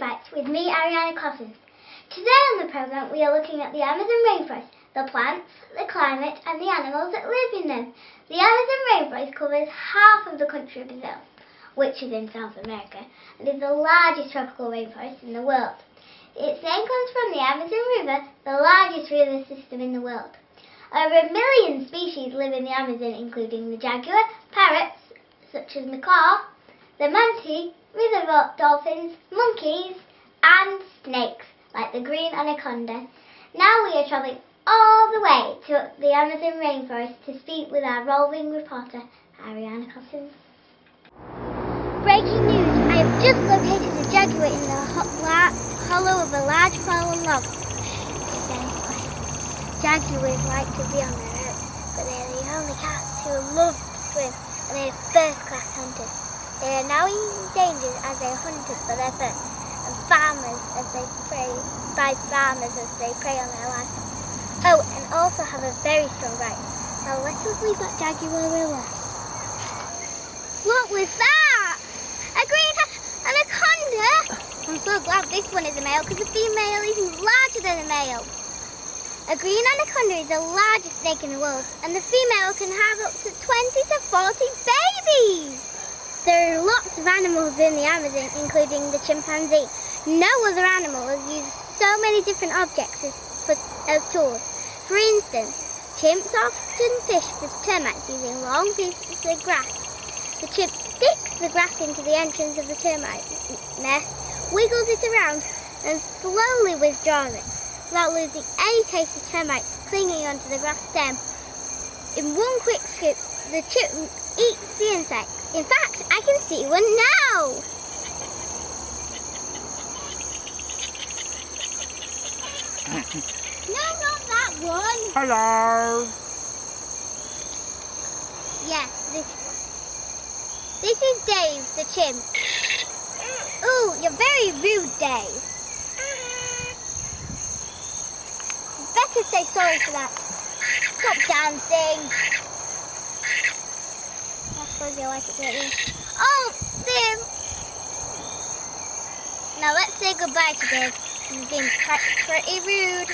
Newsbites with me, Ariana Cottons. Today on the programme we are looking at the Amazon Rainforest, the plants, the climate and the animals that live in them. The Amazon Rainforest covers half of the country of Brazil, which is in South America, and is the largest tropical rainforest in the world. Its name comes from the Amazon River, the largest river system in the world. Over 1 million species live in the Amazon, including the jaguar, parrots, such as macaw, the manatee, river dolphins, monkeys, and snakes, like the green anaconda. Now we are travelling all the way to the Amazon rainforest to speak with our roving reporter, Ariana Cottons. Breaking news! I have just located a jaguar in the hollow of a large fallen log. It's very quiet. Jaguars like to be on their own, but they are the only cats who love to swim, and they are first-class hunters. They are now endangered as they are hunted for their fur, and farmers as they prey on their livestock. Oh, and also have a very strong bite. Now let us leave that jaguar alone. What was that? A green anaconda? I'm so glad this one is a male because the female is larger than the male. A green anaconda is the largest snake in the world, and the female can have up to 20 to 40 babies. There are lots of animals in the Amazon, including the chimpanzee. No other animal has used so many different objects as tools. For instance, chimps often fish for termites using long pieces of grass. The chimp sticks the grass into the entrance of the termite nest, wiggles it around, and slowly withdraws it, without losing any taste of termites clinging onto the grass stem. In one quick scoop, the chimp eats the insect. In fact, I can see one now! No, not that one! Hello! Yes, this one. This is Dave, the chimp. Ooh, you're very rude, Dave. Better say sorry for that. Stop dancing. I suppose you like it, don't you? Oh, Dave! Now let's say goodbye to Dave. He's been pretty rude.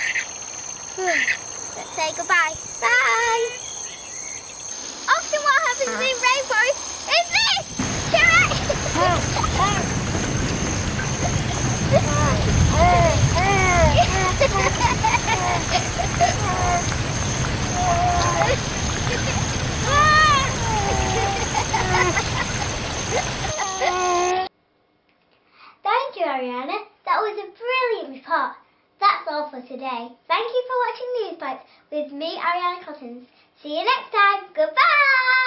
Let's say goodbye. Bye! Often what happens in rainforest is this! Thank you, Ariana. That was a brilliant report. That's all for today. Thank you for watching Newsbites with me, Ariana Cottons. See you next time. Goodbye!